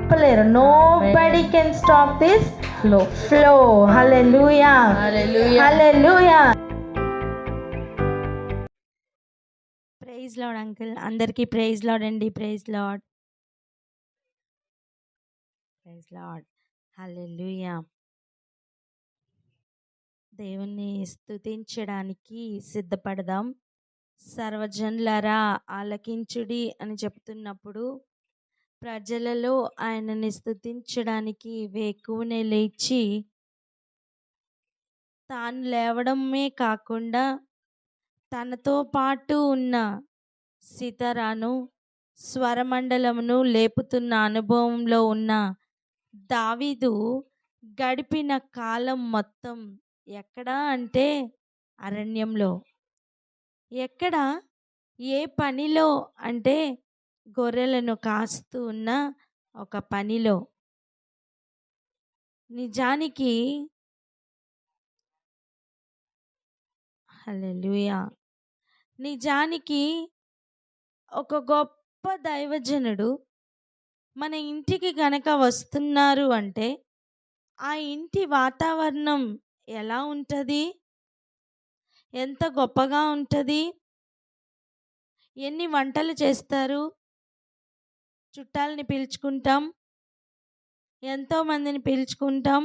ఆపలేరు. Nobody can stop this flow. Hallelujah, hallelujah. Praise lord uncle. అందరికీ praise lord అండి. Praise lord, praise lord. Hallelujah. దేవుణ్ణి స్తుతించడానికి సిద్ధపడదాం. సర్వజనులారా ఆలకించుడి అని చెప్తున్నప్పుడు ప్రజలలో ఆయనని స్తుతించడానికి వేకువనే లేచి తాను లేవడమే కాకుండా తనతో పాటు ఉన్న సితారాను, స్వరమండలమును లేపుతున్న అనుభవంలో ఉన్న దావీదు గడిపిన కాలం మొత్తం ఎక్కడా అంటే అరణ్యంలో. ఎక్కడ, ఏ పనిలో అంటే గొర్రెలను కాస్తూ ఉన్న ఒక పనిలో. నిజానికి హల్లెలూయా, నిజానికి ఒక గొప్ప దైవజనుడు మన ఇంటికి గనక వస్తున్నారు అంటే ఆ ఇంటి వాతావరణం ఎలా ఉంటుంది? ఎంత గొప్పగా ఉంటుంది? ఎన్ని వంటలు చేస్తారు? చుట్టాలని పిలుచుకుంటాం, ఎంతోమందిని పిలుచుకుంటాం.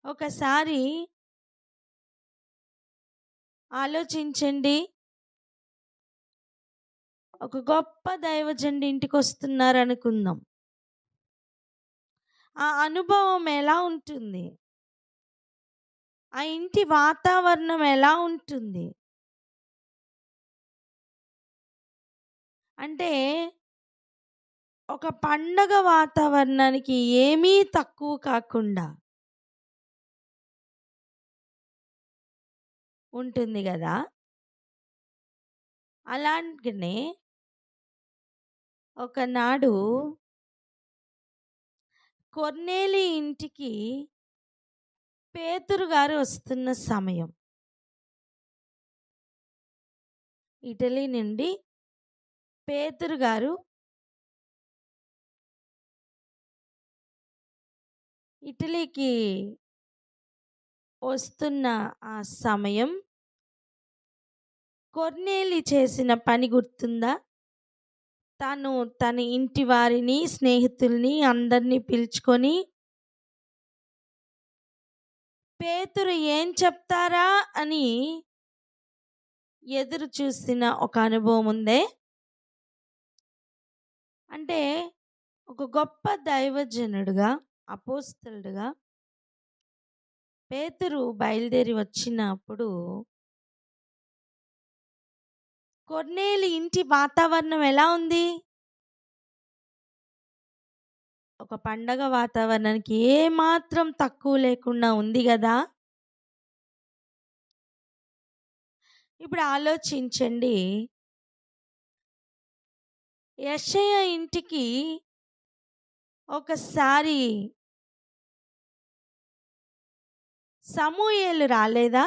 ఒకసారి ఆలోచించండి, ఒక గొప్ప దైవజనుడి ఇంటికి వస్తున్నారు అనుకుందాం. ఆ అనుభవం ఎలా ఉంటుంది? ఆ ఇంటి వాతావరణం ఎలా ఉంటుంది? అంటే ఒక పండగ వాతావరణానికి ఏమీ తక్కువ కాకుండా ఉంటుంది కదా. అలాంటినే ఒకనాడు కొర్నేలి ఇంటికి పేతురు గారు వస్తున్న సమయం. ఇటలీ నుండి పేతురు గారు ఇటలీకి వస్తున్న ఆ సమయం కొర్నేలి చేసిన పని గుర్తుందా? తను తన ఇంటి వారిని, స్నేహితుల్ని అందరినీ పిలుచుకొని పేతురు ఏం చెప్తారా అని ఎదురు చూసిన ఒక అనుభవం ఉందే. అంటే ఒక గొప్ప దైవజనుడుగా, అపోస్తలుడుగా పేతురు బయలుదేరి వచ్చినప్పుడు కొర్నేలి ఇంటి వాతావరణం ఎలా ఉంది? ఒక పండగ వాతావరణానికి ఏమాత్రం తక్కువ లేకుండా ఉంది కదా. ఇప్పుడు ఆలోచించండి, యెషయా ఇంటికి ఒకసారి సమూయేలు రాలేదా?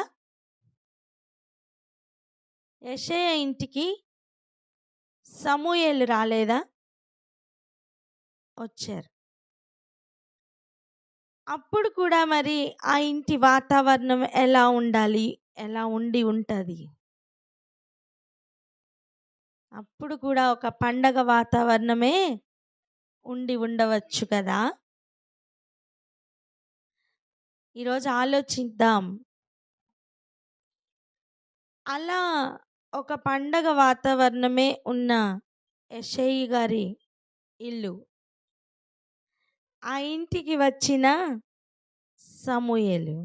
యెషయా ఇంటికి సమూయేలు రాలేదా? వచ్చారు. అప్పుడు కూడా మరి ఆ ఇంటి వాతావరణం ఎలా ఉండాలి, ఎలా ఉండి ఉంటుంది? అప్పుడు కూడా ఒక పండగ వాతావరణమే ఉండి ఉండవచ్చు కదా. ఈరోజు ఆలోచిద్దాం. అలా ఒక పండగ వాతావరణమే ఉన్న యెషయి గారి ఇల్లు, ఆ ఇంటికి వచ్చిన సమూయేలు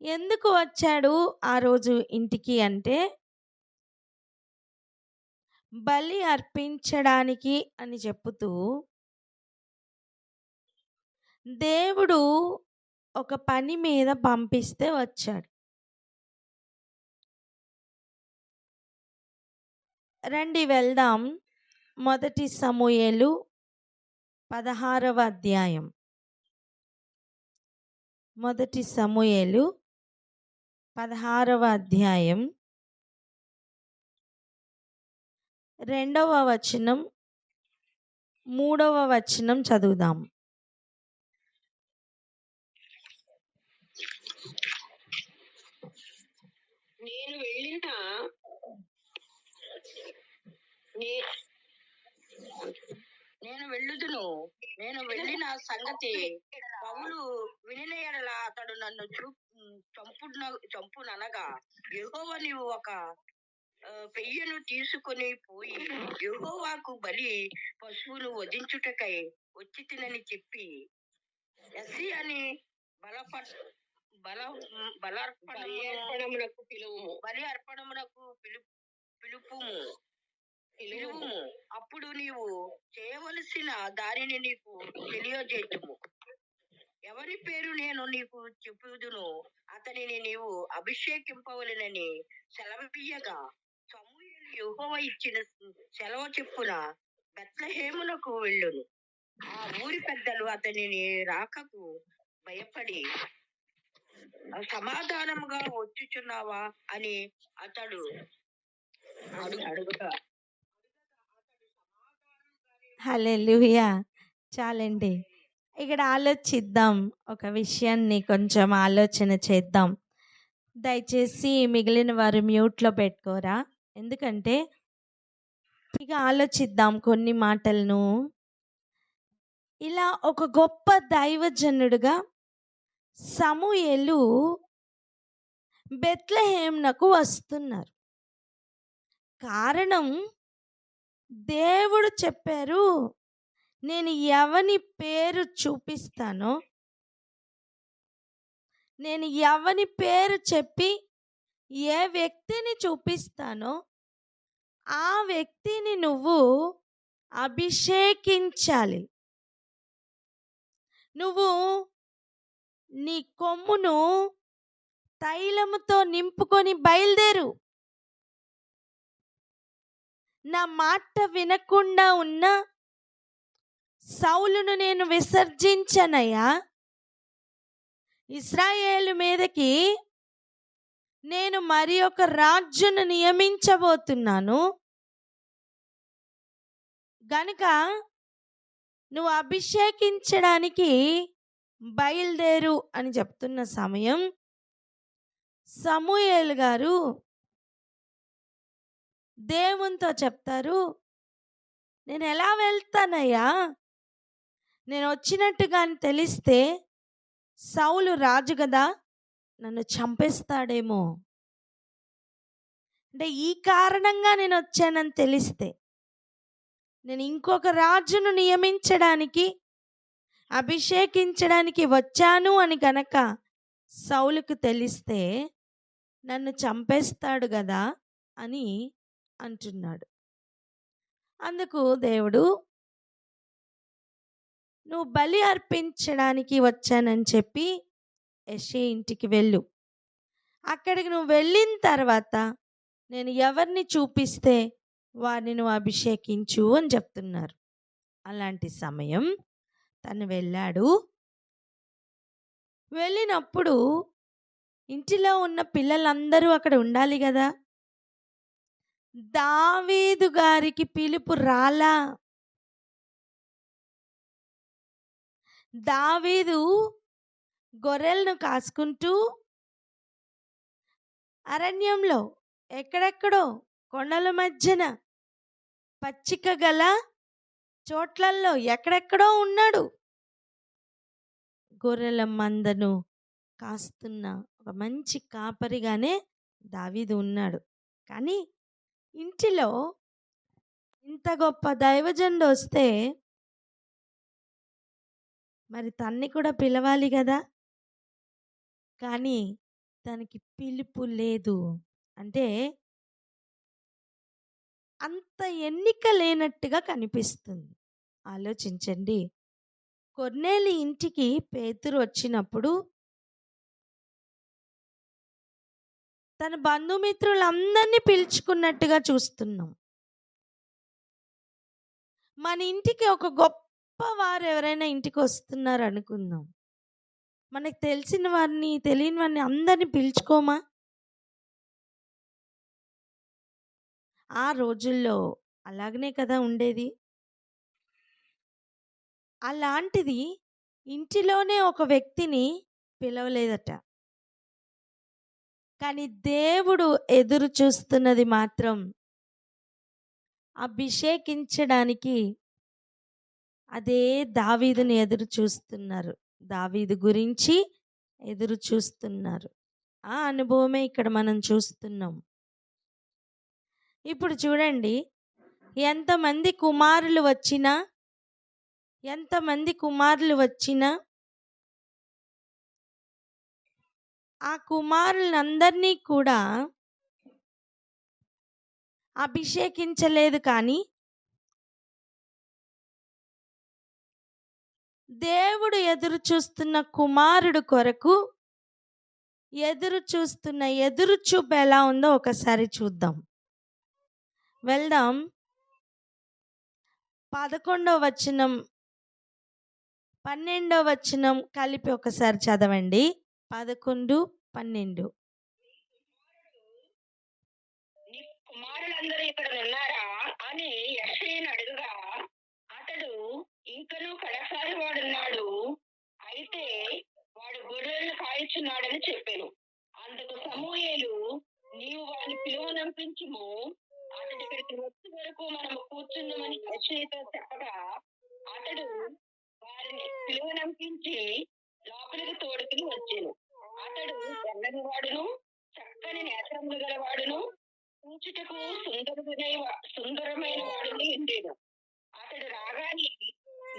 ఎందుకు వచ్చాడు ఆ రోజు ఇంటికి అంటే బలి అర్పించడానికి అని చెప్పుతూ దేవుడు ఒక పని మీద పంపిస్తే వచ్చాడు. రండి వెళ్దాం. మొదటి సమూయేలు 16వ అధ్యాయం. మొదటి సమూయేలు 16వ అధ్యాయం 2వ వచనం, 3వ వచనం చదువుదాం. నేను వెళ్ళిన నే- నేను వెళ్ళుదును నేను వెళ్ళిన సంగతి పౌలు వినిన ఎడల అతడు నన్ను చంపుననగా యెహోవా నీవు ఒక పెయ్యను తీసుకొని పోయి యెహోవాకు బలి పశువును వధించుటకై వచ్చి తినని చెప్పి ఎస్సి అని బలి అర్పణమునకు పిలుపుము. అప్పుడు నీవు చేయవలసిన దానిని నీకు తెలియజేయుము. ఎవరి పేరు నేను నీకు చెప్పుదును అతనిని నీవు అభిషేకింపవలెనని సెలవియ్యగా సమూయేలు యెహోవా ఇచ్చిన సెలవు చెప్పున బెత్లెహేమునకు వెళ్ళును. ఆ ఊరి పెద్దలు అతనిని రాకకు భయపడి సమాధానముగా వచ్చుచున్నావా అని అతడు అడుగుతా. హల్లెలూయా. చాలండి. ఇక్కడ ఆలోచిద్దాం, ఒక విషయాన్ని కొంచెం ఆలోచన చేద్దాం. దయచేసి మిగిలిన వారు మ్యూట్లో పెట్టుకోరా, ఎందుకంటే ఇక ఆలోచిద్దాం కొన్ని మాటలను. ఇలా ఒక గొప్ప దైవజనుడుగా సమూయేలు బెత్లెహేమునకు వస్తున్నారు. కారణం, దేవుడు చెప్పారు, నేను ఎవని పేరు చూపిస్తానో, నేను ఎవని పేరు చెప్పి ఏ వ్యక్తిని చూపిస్తానో ఆ వ్యక్తిని నువ్వు అభిషేకించాలి. నువ్వు నీ కొమ్మును తైలముతో నింపుకొని బయలుదేరు. నా మాట వినకుండా ఉన్న సౌలును నేను విసర్జించనయ్యా. ఇశ్రాయేలు మీదకి నేను మరి ఒక రాజును నియమించబోతున్నాను గనుక నువ్వు అభిషేకించడానికి బయలుదేరు అని చెప్తున్న సమయం సమూయేలు గారు దేవునితో చెప్తారు, నేను ఎలా వెళ్తానయ్యా? నేను వచ్చినట్టుగా తెలిస్తే సౌలు రాజు కదా, నన్ను చంపేస్తాడేమో. అంటే ఈ కారణంగా నేను వచ్చానని తెలిస్తే, నేను ఇంకొక రాజును నియమించడానికి అభిషేకించడానికి వచ్చాను అని గనక సౌలుకు తెలిస్తే నన్ను చంపేస్తాడు కదా అని అంటున్నాడు. అందుకు దేవుడు, నువ్వు బలి అర్పించడానికి వచ్చానని చెప్పి యెష్షయి ఇంటికి వెళ్ళు. అక్కడికి నువ్వు వెళ్ళిన తర్వాత నేను ఎవరిని చూపిస్తే వారిని నువ్వు అభిషేకించు అని చెప్తున్నారు. అలాంటి సమయం తను వెళ్ళాడు. వెళ్ళినప్పుడు ఇంటిలో ఉన్న పిల్లలందరూ అక్కడ ఉండాలి కదా. దావీదు గారికి పిలుపు రాలా. దావీదు గొర్రెలను కాసుకుంటూ అరణ్యంలో ఎక్కడెక్కడో కొండల మధ్యన పచ్చిక గల చోట్లల్లో ఎక్కడెక్కడో ఉన్నాడు. గొర్రెల మందను కాస్తున్న ఒక మంచి కాపరిగానే దావీదు ఉన్నాడు. కానీ ఇంటిలో ఇంత గొప్ప దైవజనుడు వస్తే మరి తన్ని కూడా పిలవాలి కదా. కానీ తనకి పిలుపు లేదు. అంటే అంత ఎన్నిక లేనట్టుగా కనిపిస్తుంది. ఆలోచించండి. కొర్నేలి ఇంటికి పేతురు వచ్చినప్పుడు తన బంధుమిత్రులందరినీ పిలుచుకున్నట్టుగా చూస్తున్నాం. మన ఇంటికి ఒక గొప్ప వారు ఎవరైనా ఇంటికి వస్తున్నారు అనుకుందాం, మనకు తెలిసిన వారిని తెలియని వారిని అందరినీ పిలుచుకోమా? ఆ రోజుల్లో అలాగనే కదా ఉండేది. అలాంటిది ఇంటిలోనే ఒక వ్యక్తిని పిలవలేదట. కానీ దేవుడు ఎదురు చూస్తున్నది మాత్రం అభిషేకించడానికి అదే దావీదుని ఎదురు చూస్తున్నారు. దావీదు గురించి ఎదురు చూస్తున్నారు. ఆ అనుభవమే ఇక్కడ మనం చూస్తున్నాం. ఇప్పుడు చూడండి, ఎంతమంది కుమారులు వచ్చినా ఆ కుమారులందరినీ కూడా అభిషేకించలేదు. కానీ దేవుడు ఎదురు చూస్తున్న కుమారుడు కొరకు ఎదురు చూపు ఎలా ఉందో ఒకసారి చూద్దాం. వెళ్దాం. 11వ వచనం 12వ వచనం కలిపి ఒకసారి చదవండి. 11, 12. నీ కుమారులందరూ ఇక్కడ ఉన్నారా అని యెషయను అడుగగా, అతడు ఇంకనూ కడసారి వాడున్నాడు, అయితే వాడు గొర్రెలను కాయుచున్నాడని చెప్పాను. అందుకు సమూయేలు, నీవు వాడిని పిలువనంపించుము, అతడి ఇక్కడికి వచ్చే వరకు మనము కూర్చుందామని యెషయతో చెప్పగా, అతడు వారిని పిలువనంపించి లోపలికి తోడుకుని వచ్చాను. అతడు తెల్లని వాడును, చక్కని నేత్రములు గలవాడును, చూచుటకు సుందరమైన వాడుని ఉండేను. అతడు రాగానే,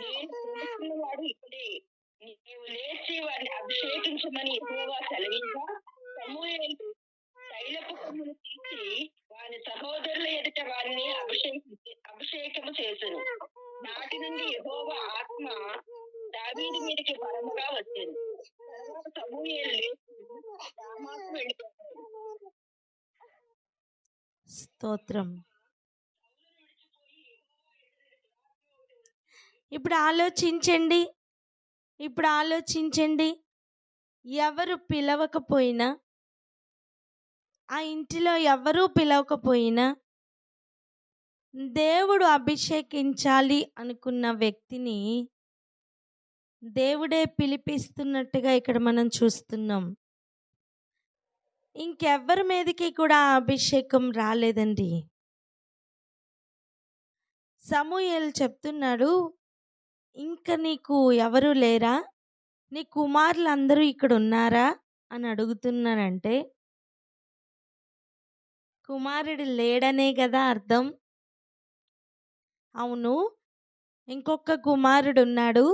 నేను పిలుస్తున్నవాడు ఇప్పుడే, నీవు లేచి వారిని అభిషేకించమని యెహోవా సెలవించగా, సమూయేలు తైలపు కొమ్మును తీసి వారి సహోదరుల ఎదుట వారిని అభిషేకము చేసెను. నాటి నుండి యెహోవా ఆత్మ దావీదు మీదకి బలముగా వచ్చెను. తరువాత సమూయేలు లేచి రామాకు వెళ్ళిపోయాడు. స్తోత్రం. ఇప్పుడు ఆలోచించండి. ఎవరు పిలవకపోయినా, ఆ ఇంటిలో ఎవరూ పిలవకపోయినా, దేవుడు అభిషేకించాలి అనుకున్న వ్యక్తిని దేవుడే పిలిపిస్తున్నట్టుగా ఇక్కడ మనం చూస్తున్నాం. ఇంకెవ్వరి మీదకి కూడా అభిషేకం రాలేదండి. సమూయేలు చెప్తున్నాడు, ఇంక నీకు ఎవరు లేరా? నీ కుమారులందరూ ఇక్కడ ఉన్నారా అని అడుగుతున్నారంటే, కుమారుడు లేడనే కదా అర్థం. అవును, ఇంకొక కుమారుడు ఉన్నాడు,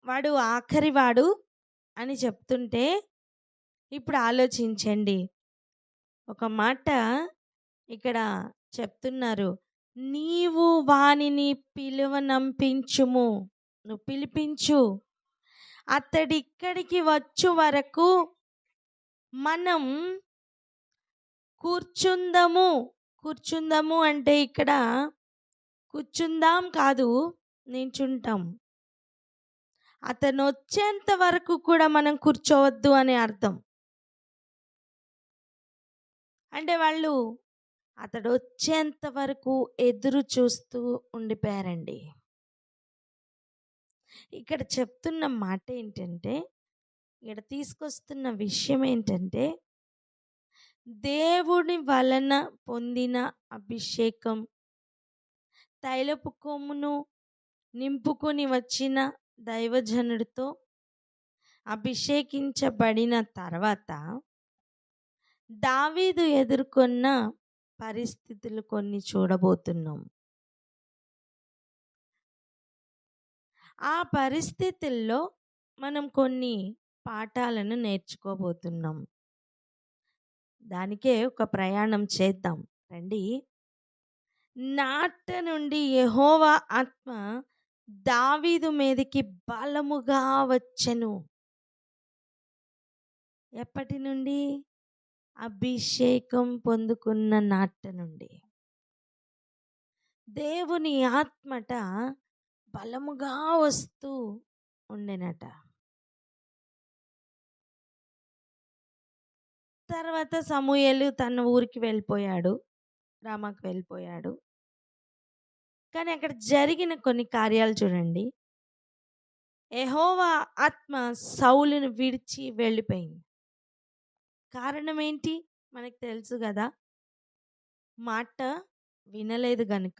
వాడు ఆఖరివాడు అని చెప్తుంటే, ఇప్పుడు ఆలోచించండి. ఒక మాట ఇక్కడ చెప్తున్నారు, నీవు వానిని పిలువనంపించుము, నువ్వు పిలిపించు, అతడిక్కడికి వచ్చు వరకు మనం కూర్చుందాము అంటే ఇక్కడ కూర్చుందాం కాదు, నించుంటాం. అతను వచ్చేంత వరకు కూడా మనం కూర్చోవద్దు అని అర్థం. అంటే వాళ్ళు అతడు వచ్చేంత వరకు ఎదురు చూస్తూ ఉండిపోయారండి. ఇక్కడ చెప్తున్న మాట ఏంటంటే, ఇక్కడ తీసుకొస్తున్న విషయం ఏంటంటే, దేవుని వలన పొందిన అభిషేకం, తైలపు కొమ్మును నింపుకొని వచ్చిన దైవజనుడితో అభిషేకించబడిన తర్వాత దావీదు ఎదుర్కొన్న పరిస్థితులు కొన్ని చూడబోతున్నాం. ఆ పరిస్థితుల్లో మనం కొన్ని పాఠాలను నేర్చుకోబోతున్నాం. దానికే ఒక ప్రయాణం చేద్దాం రండి. నాట నుండి యెహోవా ఆత్మ దావీదు మీదకి బలముగా వచ్చెను. ఎప్పటి నుండి? అభిషేకం పొందుకున్న నాట నుండి. దేవుని ఆత్మట బలముగా వస్తూ ఉండెనట. తర్వాత సమూయేలు తన ఊరికి వెళ్ళిపోయాడు. రామాకు వెళ్ళిపోయాడు. కానీ అక్కడ జరిగిన కొన్ని కార్యాలు చూడండి. యెహోవా ఆత్మ సౌలును విడిచి వెళ్ళిపోయింది. కారణం ఏంటి? మనకు తెలుసు కదా, మాట వినలేదు గనుక.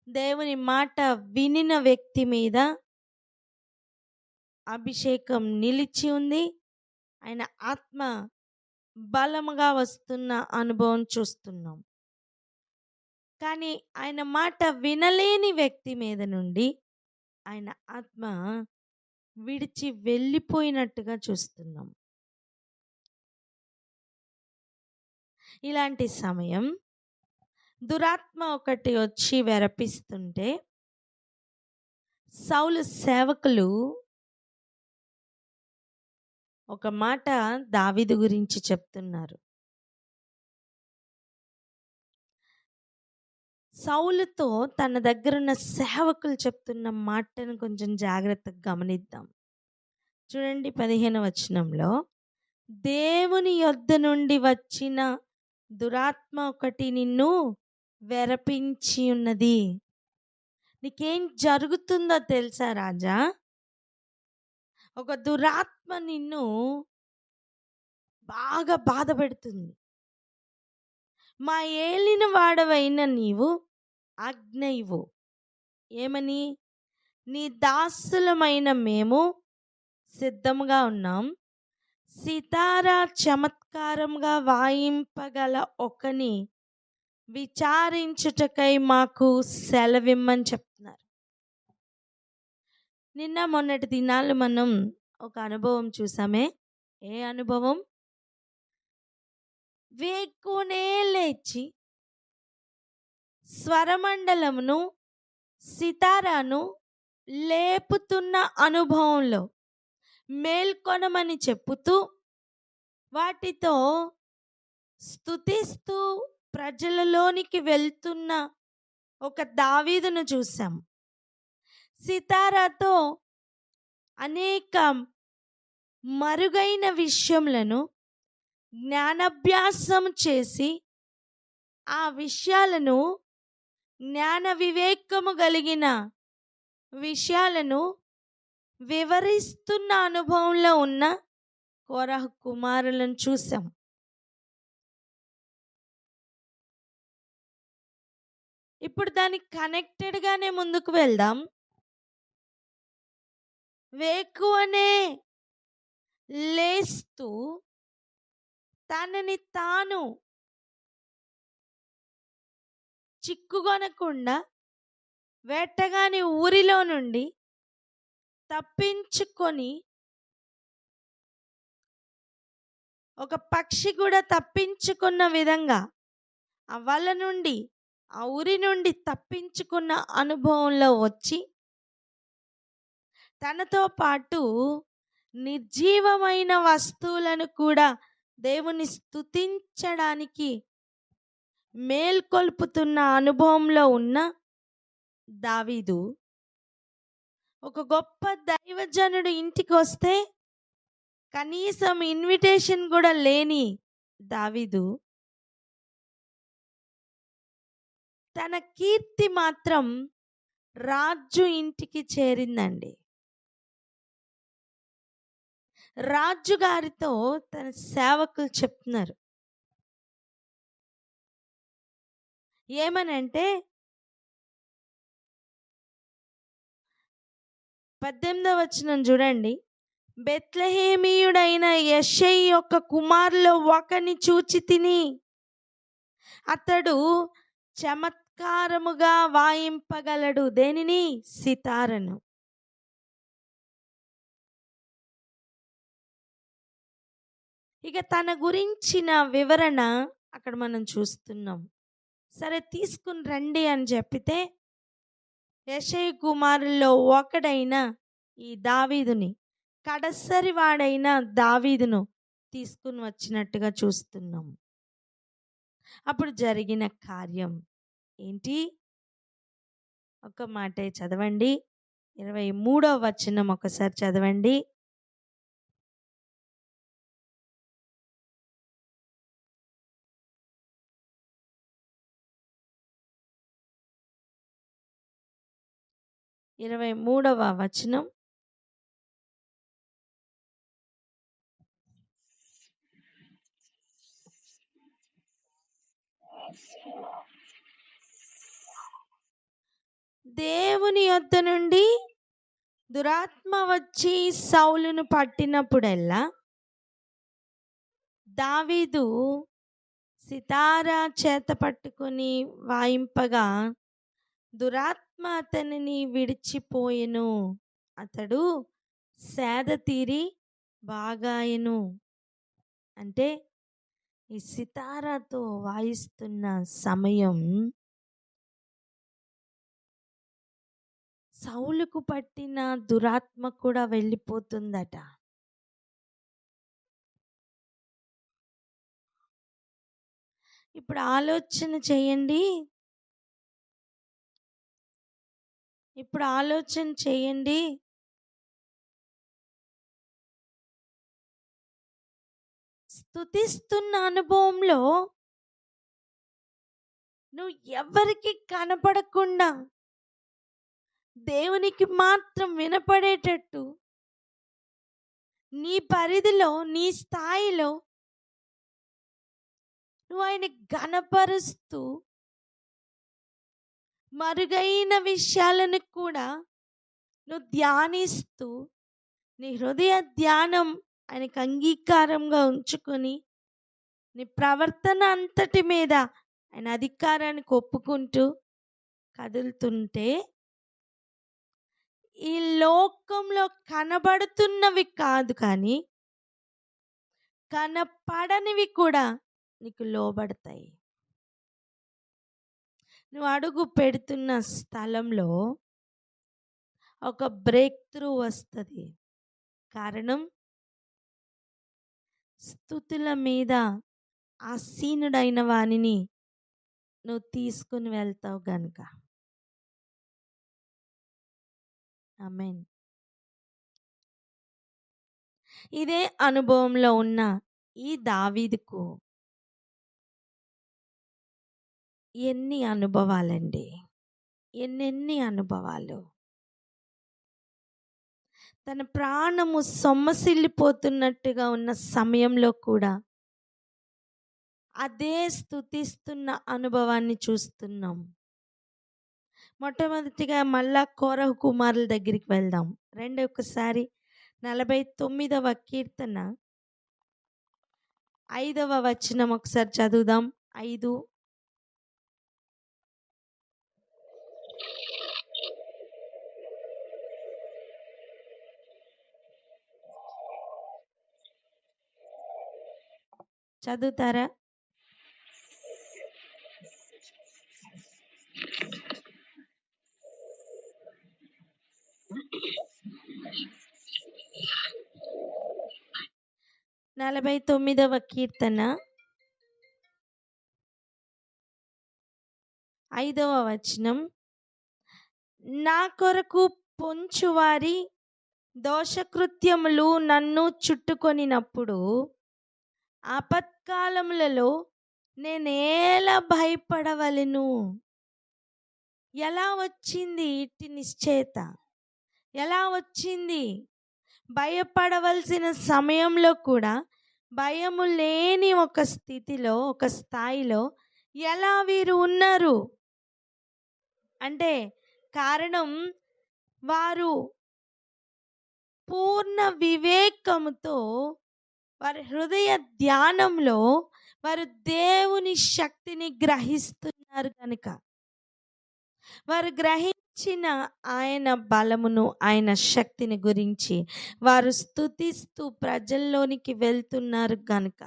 దేవుని మాట వినిన వ్యక్తి మీద అభిషేకం నిలిచి ఉంది. ఆయన ఆత్మ బలముగా వస్తున్న అనుభవం చూస్తున్నాం. కానీ ఆయన మాట వినలేని వ్యక్తి మీద నుండి ఆయన ఆత్మ విడిచి వెళ్ళిపోయినట్టుగా చూస్తున్నాం. ఇలాంటి సమయం దురాత్మ ఒకటి వచ్చి వెరపిస్తుంటే సౌలు సేవకులు ఒక మాట దావీదు గురించి చెప్తున్నారు. సౌలుతో తన దగ్గరున్న సేవకులు చెప్తున్న మాటను కొంచెం జాగ్రత్తగా గమనిద్దాం. చూడండి 15వ వచనంలో, దేవుని యొద్ద నుండి వచ్చిన దురాత్మ ఒకటి నిన్ను వెరపించి ఉన్నది. నీకేం జరుగుతుందో తెలుసా రాజా? ఒక దురాత్మ నిన్ను బాగా బాధ పెడుతుంది. మా ఏలిన వాడవైన నీవు ఆజ్ఞ ఇవ్వు. ఏమని? నీ దాసులమైన మేము సిద్ధముగా ఉన్నాం. సితారా చమత్కారంగా వాయింపగల ఒకని విచారించుటకై మాకు సెలవిమ్మని చెప్తున్నారు. నిన్న మొన్నటి దినాలు మనం ఒక అనుభవం చూసామే. ఏ అనుభవం? వేకునే లేచి స్వరమండలమును సితారాను లేపుతున్న అనుభవంలో మేల్కొనమని చెప్పుతూ వాటితో స్తుతిస్తూ ప్రజలలోనికి వెళ్తున్న ఒక దావీదును చూసాం. సితారాతో అనేక మరుగైన విషయములను జ్ఞానాభ్యాసం చేసి ఆ విషయాలను, జ్ఞాన వివేకము కలిగిన విషయాలను వివరిస్తున్న అనుభవంలో ఉన్న కోరహు కుమారులను చూసాం. ఇప్పుడు దానికి కనెక్టెడ్గానే ముందుకు వెళ్దాం. వేకువనే లేస్తూ తనని తాను చిక్కుకొనకుండా వేటగాని ఊరిలో నుండి తప్పించుకొని, ఒక పక్షి కూడా తప్పించుకున్న విధంగా ఆ వల నుండి, ఆ ఊరి నుండి తప్పించుకున్న అనుభవంలో వచ్చి తనతో పాటు నిర్జీవమైన వస్తువులను కూడా దేవుని స్తుతించడానికి మేల్కొల్పుతున్న అనుభవంలో ఉన్న దావీదు, ఒక గొప్ప దైవజనుడు ఇంటికి వస్తే కనీసం ఇన్విటేషన్ కూడా లేని దావీదు తన కీర్తి మాత్రం రాజు ఇంటికి చేరిందండి. రాజుగారితో తన సేవకులు చెప్తున్నారు. ఏమనంటే 18వ వచనం చూడండి. బెత్లెహేమీయుడైన యెషై యొక్క కుమారులో ఒకని చూచి తిని, అతడు చమత్కారముగా వాయింపగలడు. దేనిని? సితారను. ఇక తన గురించిన వివరణ అక్కడ మనం చూస్తున్నాం. సరే తీసుకుని రండి అని చెప్పితే యెషై కుమారుల్లో ఒకడైన ఈ దావీదుని, కడసరి వాడైన దావీదును తీసుకుని వచ్చినట్టుగా చూస్తున్నాం. అప్పుడు జరిగిన కార్యం ఏంటి? ఒక మాటే చదవండి. 23వ వచనం ఒకసారి చదవండి. 23వ వచనం. దేవుని యొద్ద నుండి దురాత్మ వచ్చి సౌలును పట్టినప్పుడెల్లా దావీదు సితారా చేత పట్టుకొని వాయింపగా దురాత్మ అతనిని విడిచిపోయెను, అతడు సేద తీరి బాగాయెను. అంటే ఈ సితారాతో వాయిస్తున్న సమయం సౌలుకు పట్టిన దురాత్మ కూడా వెళ్ళిపోతుందట. ఇప్పుడు ఆలోచన చేయండి, స్తుతిస్తున్న అనుభవంలో నువ్వు ఎవరికి కనపడకుండా దేవునికి మాత్రం వినపడేటట్టు నీ పరిధిలో, నీ స్థాయిలో నువ్వు ఆయన ఘనపరుస్తూ మరుగైన విషయాలను కూడా నువ్వు ధ్యానిస్తూ నీ హృదయ ధ్యానం ఆయనకు అంగీకారంగా ఉంచుకొని నీ ప్రవర్తన అంతటి మీద ఆయన అధికారానికి ఒప్పుకుంటూ కదులుతుంటే ఈ లోకంలో కనబడుతున్నవి కాదు కానీ కనపడనివి కూడా నీకు లోబడతాయి. నువ్వు అడుగు పెడుతున్న స్థలంలో ఒక బ్రేక్ త్రూ వస్తుంది. కారణం స్తుతుల మీద ఆసీనుడైన వానిని నువ్వు తీసుకుని వెళ్తావు గనుక. ఆమేన్. ఇదే అనుభవంలో ఉన్న ఈ దావీదుకు ఎన్ని అనుభవాలండి, ఎన్నెన్ని అనుభవాలు. తన ప్రాణము సొమ్మసిల్లిపోతున్నట్టుగా ఉన్న సమయంలో కూడా అదే స్తుతిస్తున్న అనుభవాన్ని చూస్తున్నాం. మొట్టమొదటిగా మళ్ళా కోరహు కుమారుల దగ్గరికి వెళ్దాం. ఒకసారి 49వ కీర్తన 5వ వచనం ఒకసారి చదువుదాం. 5. చదువుతారా? నలభై 49వ కీర్తన 5వ వచనం. నా కొరకు పొంచువారి దోషకృత్యములు నన్ను చుట్టుకొనినప్పుడు ఆపత్కాలములలో నేనేలా భయపడవలెను? ఎలా వచ్చింది ఇట్టి నిశ్చయత? ఎలా వచ్చింది? భయపడవలసిన సమయంలో కూడా భయము లేని ఒక స్థితిలో, ఒక స్థాయిలో ఎలా వీరు ఉన్నారు అంటే కారణం వారు పూర్ణ వివేకముతో వారి హృదయ ధ్యానంలో వారు దేవుని శక్తిని గ్రహిస్తున్నారు కనుక. వారు గ్రహించిన ఆయన బలమును, ఆయన శక్తిని గురించి వారు స్తుతిస్తూ ప్రజల్లోనికి వెళ్తున్నారు గనుక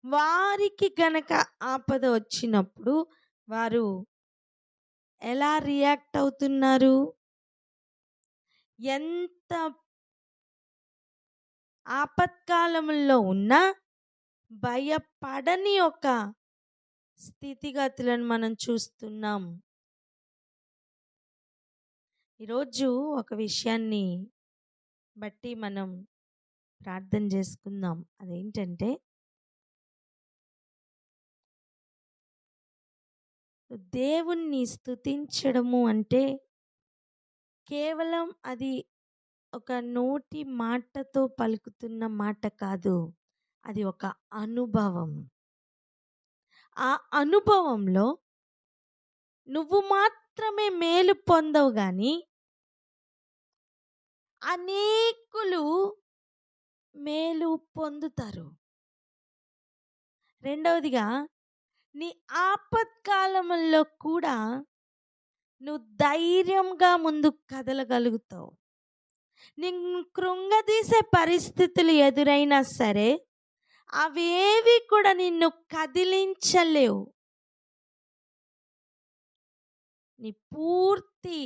వారికి గనక ఆపద వచ్చినప్పుడు వారు ఎలా రియాక్ట్ అవుతున్నారు? ఎంత ఆపత్కాలంలో ఉన్నా భయపడని ఒక స్థితిగతులను మనం చూస్తున్నాం. ఈరోజు ఒక విషయాన్ని బట్టి మనం ప్రార్థన చేసుకుందాం. అదేంటంటే దేవుణ్ణి స్తుతించడము అంటే కేవలం అది ఒక నోటి మాటతో పలుకుతున్న మాట కాదు. అది ఒక అనుభవం. ఆ అనుభవంలో నువ్వు మాత్రమే మేలు పొందవు గాని, అనేకులు మేలు పొందుతారు. రెండవదిగా, నీ ఆపత్కాలముల్లో కూడా నువ్వు ధైర్యంగా ముందుకు కదలగలుగుతావు. నిన్ను కృంగదీసే పరిస్థితులు ఎదురైనా సరే, అవేవి కూడా నిన్ను కదిలించలేవు. నీ పూర్తి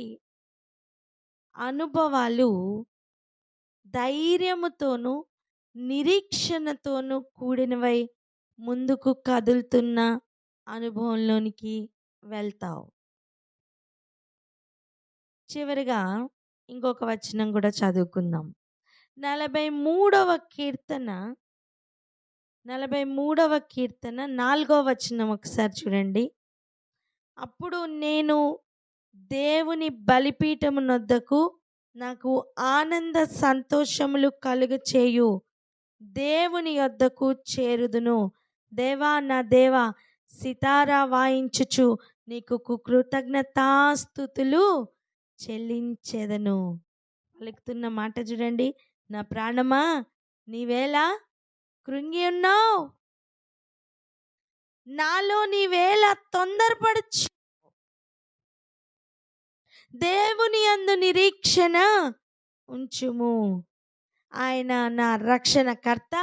అనుభవాలు ధైర్యముతోనూ, నిరీక్షణతోనూ కూడినవై ముందుకు కదులుతున్న అనుభవంలోనికి వెళ్తావు. చివరిగా ఇంకొక వచనం కూడా చదువుకుందాం. 43వ కీర్తన 4వ వచనం ఒకసారి చూడండి. అప్పుడు నేను దేవుని బలిపీఠము నొద్దకు నాకు ఆనంద సంతోషములు కలుగచేయు దేవుని యొద్దకు చేరుదును. దేవా, నా దేవా, సితారా వాయించుచు నీకు కృతజ్ఞతాస్తుతులు చెల్లించెదను. పలుకుతున్న మాట చూడండి. నా ప్రాణమా, నీవేలా కృంగి ఉన్నావు, నాలో నీవేలా తొందరపడచ్చు. దేవుని యందు నిరీక్షణ ఉంచుము. ఆయన నా రక్షణకర్త,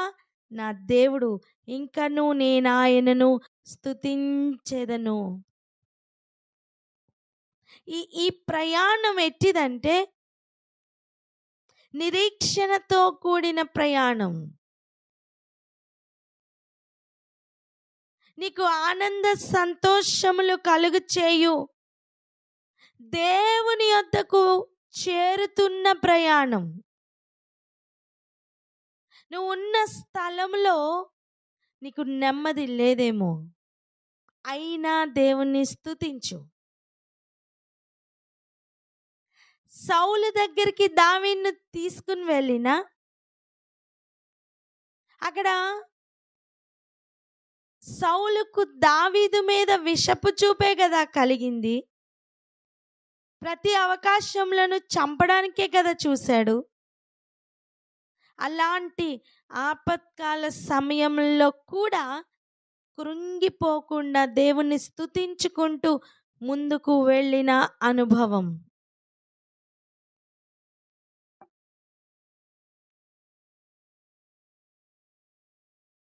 నా దేవుడు, ఇంకను నేను ఆయనను స్తుతించెదను. ఈ ప్రయాణం ఎట్టిదంటే నిరీక్షణతో కూడిన ప్రయాణం. నీకు ఆనంద సంతోషములు కలుగు చేయు దేవుని యొద్దకు చేరుతున్న ప్రయాణం. నువ్వు ఉన్న స్థలంలో నీకు నెమ్మది లేదేమో, అయినా దేవుణ్ణి స్తుతించు. సౌలు దగ్గరికి దావీదును తీసుకుని వెళ్ళినా అక్కడ సౌలుకు దావీదు మీద విషపు చూపే కదా కలిగింది. ప్రతి అవకాశంలను చంపడానికే కదా చూశాడు. అలాంటి ఆపత్కాల సమయంలో కూడా కృంగిపోకుండా దేవుణ్ణి స్తుతించుకుంటూ ముందుకు వెళ్ళిన అనుభవం.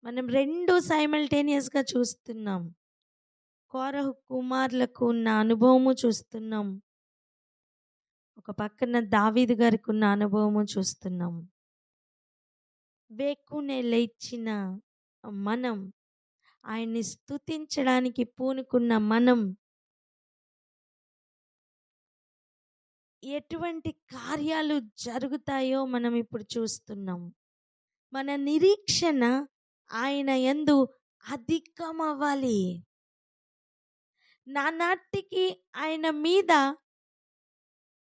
మనం రెండు సైమల్టేనియస్గా చూస్తున్నాం. కోరహు కుమారులకు ఉన్న అనుభవము చూస్తున్నాం, ఒక పక్కన దావీదు గారికి ఉన్న అనుభవము చూస్తున్నాం. వేకునే లేచిన మనం, ఆయన్ని స్తుతించడానికి పూనుకున్న మనం ఎటువంటి కార్యాలు జరుగుతాయో మనం ఇప్పుడు చూస్తున్నాం. మన నిరీక్షణ ఆయన యందు అధికమవ్వాలి. నానాటికి ఆయన మీద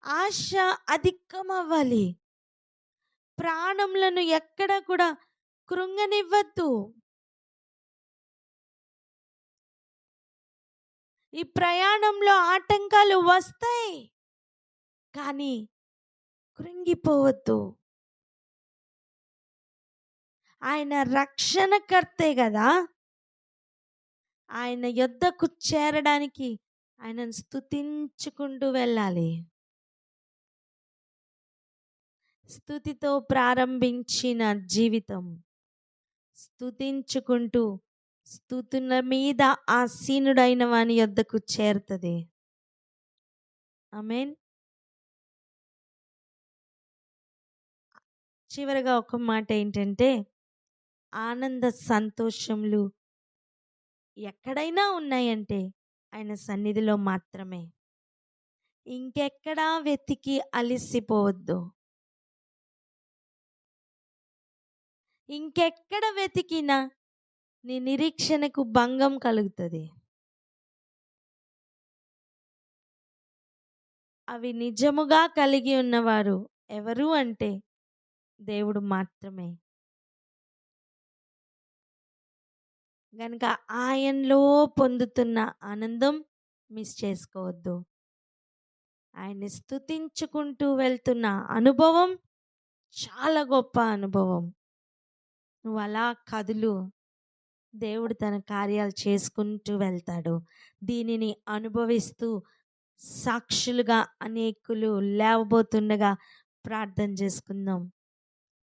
ఆశ అధికమవ్వాలి. ప్రాణములను ఎక్కడ కూడా కృంగనివ్వద్దు. ఈ ప్రయాణంలో ఆటంకాలు వస్తాయి, కానీ కృంగిపోవద్దు. ఆయన రక్షణకర్తే కదా. ఆయన యొద్దకు చేరడానికి ఆయనను స్తుతించుకుంటూ వెళ్ళాలి. స్తుతితో ప్రారంభించిన జీవితం స్తుతించుకుంటూ స్తుతుల మీద ఆసీనుడైన వాని యొద్దకు చేరుతుంది. ఆమేన్. చివరిగా ఒక మాట ఏంటంటే, ఆనంద సంతోషములు ఎక్కడైనా ఉన్నాయంటే ఆయన సన్నిధిలో మాత్రమే. ఇంకెక్కడా వెతికి అలిసిపోవద్దు. ఇంకెక్కడ వెతికినా నీ నిరీక్షణకు భంగం కలుగుతుంది. అవి నిజముగా కలిగి ఉన్నవారు ఎవరు అంటే దేవుడు మాత్రమే. గనుక ఆయనలో పొందుతున్న ఆనందం మిస్ చేసుకోవద్దు. ఆయన్ని స్తుతించుకుంటూ వెళ్తున్న అనుభవం చాలా గొప్ప అనుభవం. నువ్వు అలా కదులు. దేవుడు తన కార్యాలు చేసుకుంటూ వెళ్తాడు. దీనిని అనుభవిస్తూ సాక్షులుగా అనేకులు లేవబోతుండగా ప్రార్థన చేసుకుందాం.